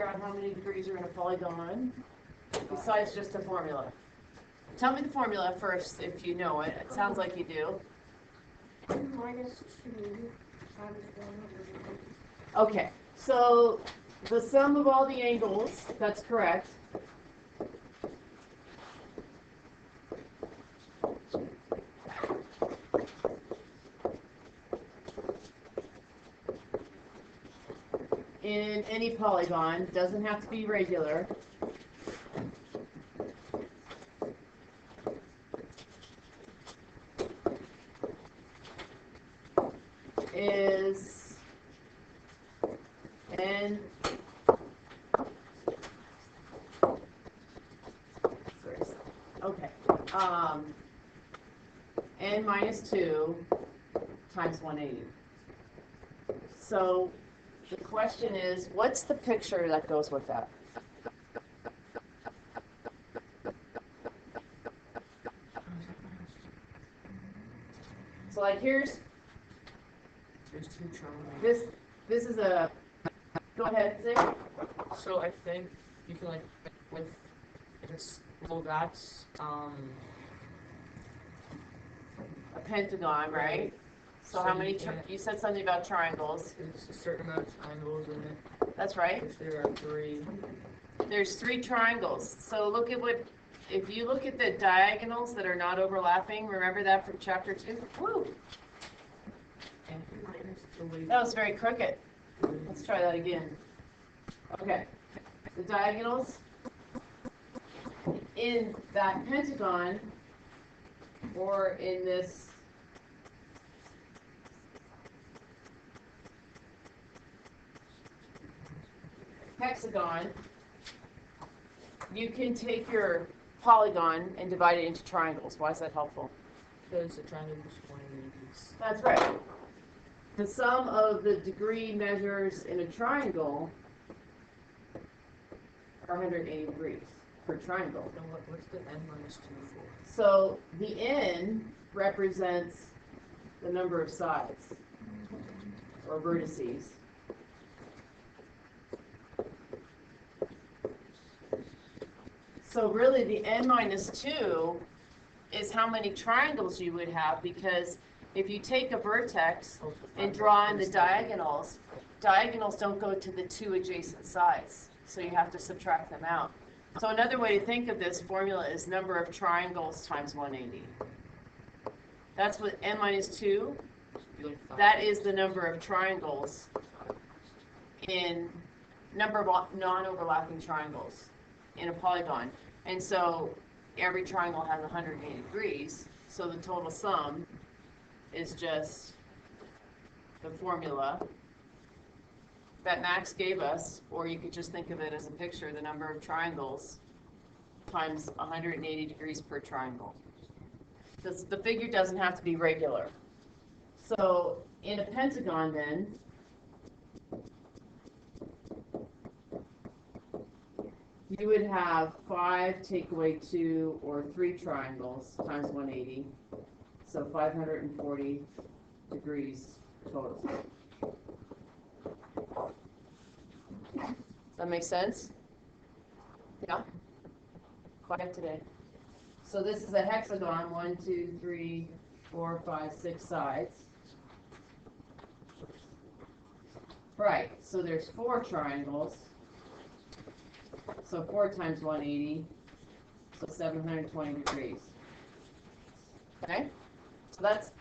out how many degrees are in a polygon besides just a formula? Tell me the formula first if you know it. It sounds like you do. Minus 2 times 1. Okay, so the sum of all the angles, that's correct. In any polygon, doesn't have to be regular. Is n okay n minus 2 times 180. So the question is, what's the picture that goes with that? So like here's There's 2 triangles. this is a, go ahead, Zig. So I think you can like with this, well that's A pentagon, right? So how many, you said something about triangles. It's a certain amount of triangles in it. That's right. Which there are 3. There's 3 triangles. So look at what, if you look at the diagonals that are not overlapping, remember that from chapter 2? Woo! That was very crooked. Let's try that again. Okay. The diagonals in that pentagon or in this hexagon, you can take your polygon and divide it into triangles. Why is that helpful? Because the triangle is 180 degrees. That's right. The sum of the degree measures in a triangle are 180 degrees per triangle. And what's the n minus 2 for? So the n represents the number of sides or vertices. So really the n minus 2 is how many triangles you would have, because if you take a vertex and draw in the diagonals, diagonals don't go to the 2 adjacent sides, so you have to subtract them out. So another way to think of this formula is number of triangles times 180. That's what n minus 2, that is the number of triangles in number of non-overlapping triangles in a polygon. And so every triangle has 180 degrees, so the total sum is just the formula that Max gave us, or you could just think of it as a picture, the number of triangles times 180 degrees per triangle. The figure doesn't have to be regular. So in a pentagon then, you would have 5 take away 2 or 3 triangles times 180. So 540 degrees total. Does that make sense? Yeah? Quiet today. So this is a hexagon, 1, 2, 3, 4, 5, 6 sides. Right, so there's 4 triangles. So 4 times 180, so 720 degrees. Okay? So that's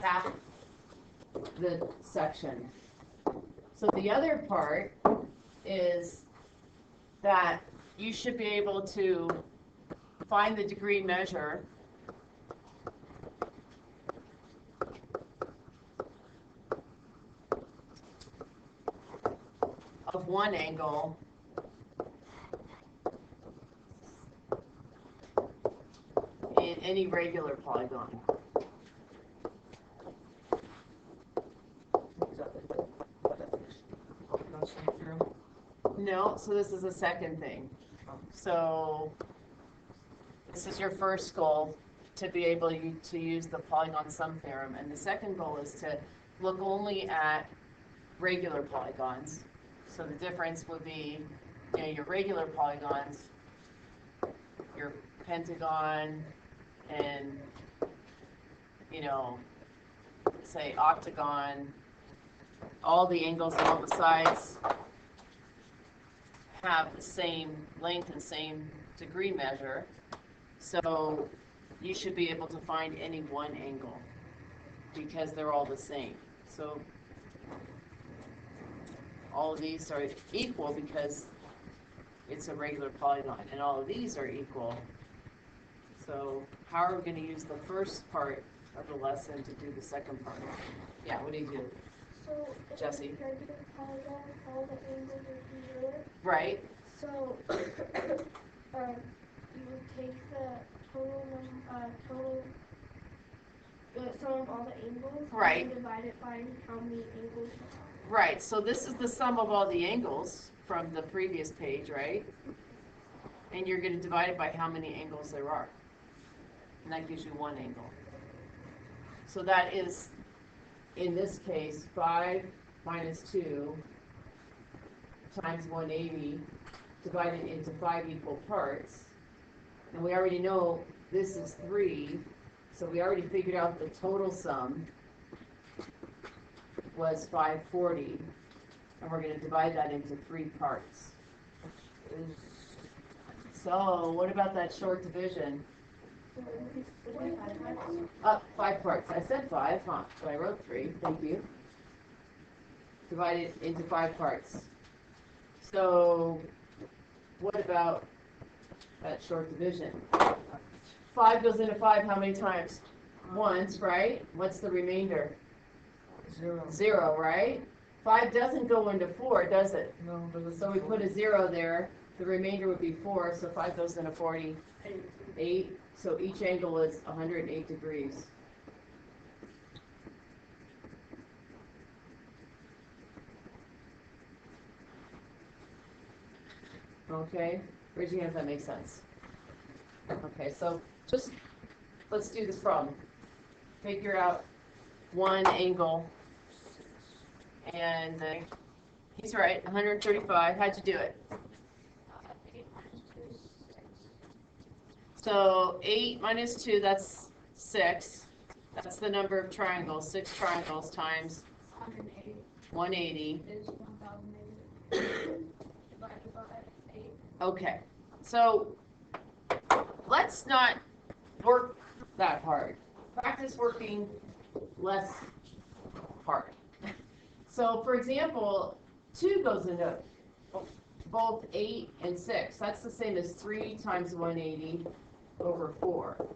half the section. So the other part is that you should be able to find the degree measure of one angle in any regular polygon. No, so this is the second thing. So this is your first goal, to be able to use the polygon sum theorem, and the second goal is to look only at regular polygons. So the difference would be you know, your regular polygons, your pentagon, and, you know, say octagon, all the angles and all the sides have the same length and same degree measure. So you should be able to find any one angle because they're all the same. So all of these are equal because it's a regular polygon, and all of these are equal. So how are we going to use the first part of the lesson to do the second part? Yeah, what do you do? So if Jesse? it's a regular polygon, all the angles are 0. Right. So you would take the sum of all the angles, Right. and divide it by how many angles there are. Right, so this is the sum of all the angles from the previous page, right? And you're going to divide it by how many angles there are. And that gives you one angle. So that is, in this case, 5 minus 2 times 180 divided into 5 equal parts. And we already know this is 3, so we already figured out the total sum was 540, and we're going to divide that into 3 parts. So what about that short division? Up 5 parts. I said 5, huh? So I wrote 3. Thank you. Divided into 5 parts. So what about that short division? 5 goes into 5 how many times? Once, right? What's the remainder? 0. 0, right? 5 doesn't go into 4, does it? No, but So we put a 0 there. The remainder would be 4, so 5 goes into 40. 8. So each angle is 108 degrees. Okay, raise your hand if that makes sense. Okay, so just let's do this problem. Figure out one angle, and he's right, 135. How'd you do it? So 8 minus 2, that's 6. That's the number of triangles. 6 triangles times 180 is 1,080 divided by 8. Okay, so let's not work that hard. Practice working less hard. So, for example, 2 goes into both 8 and 6. That's the same as 3 times 180 over 4.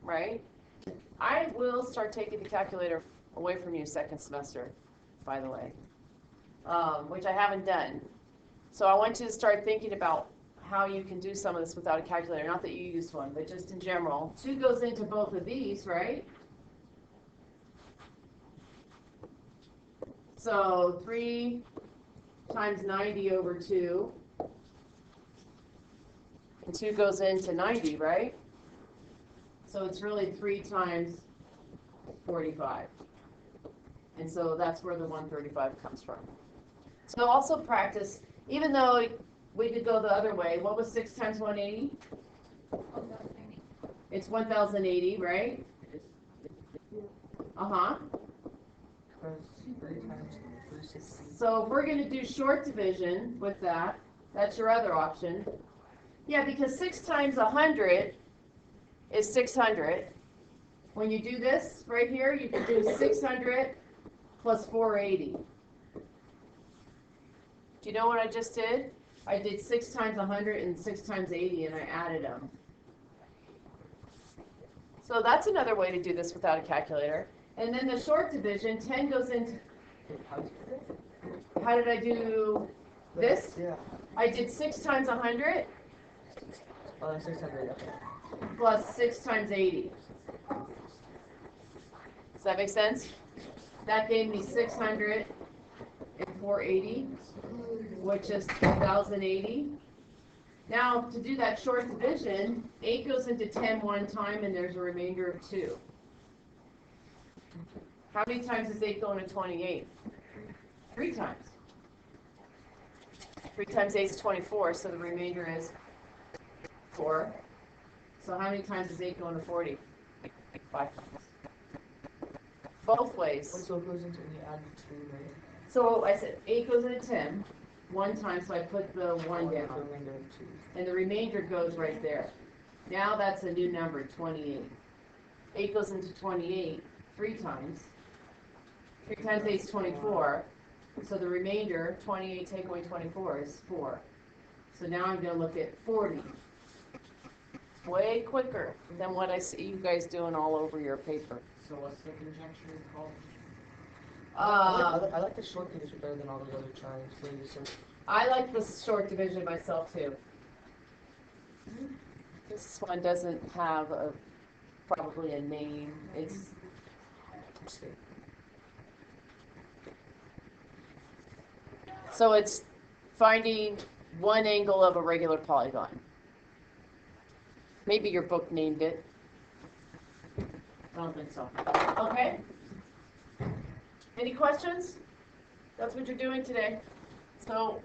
Right? I will start taking the calculator away from you second semester, by the way, which I haven't done. So I want you to start thinking about how you can do some of this without a calculator. Not that you used one, but just in general. 2 goes into both of these, right? So 3 times 90 over 2. And 2 goes into 90, right? So it's really 3 times 45. And so that's where the 135 comes from. So also practice, even though we could go the other way. What was 6 times 180? 1,080. It's 1,080, right? Uh-huh. Because 3 times 360. So if we're going to do short division with that, that's your other option. Yeah, because 6 times 100 is 600. When you do this right here, you can do 600 plus 480. Do you know what I just did? I did 6 times 100 and 6 times 80, and I added them. So that's another way to do this without a calculator. And then the short division, 10 goes into... How did I do this? Yeah. I did 6 times 100 600, okay. plus 6 times 80. Does that make sense? That gave me 600 and 480, which is 1,080. Now, to do that short division, 8 goes into 10 one time, and there's a remainder of 2. How many times does 8 go into 28? 3 times. 3 times 8 is 24, so the remainder is 4. So how many times does 8 go into 40? 5 times. Both ways. So it goes into the add 2, right? So I said 8 goes into 10, 1 time, so I put the 1 down. The remainder of 2. And the remainder goes right there. Now that's a new number, 28. 8 goes into 28 3 times. 3 times 8 is 24. So the remainder, 28 take away 24 is 4. So now I'm going to look at 40. Way quicker than what I see you guys doing all over your paper. So what's the conjecture called? I like the short division better than all those other tries. So you said I like the short division myself too. This one doesn't have probably a name. It's so it's finding one angle of a regular polygon. Maybe your book named it. I don't think so. Okay. Any questions? That's what you're doing today. So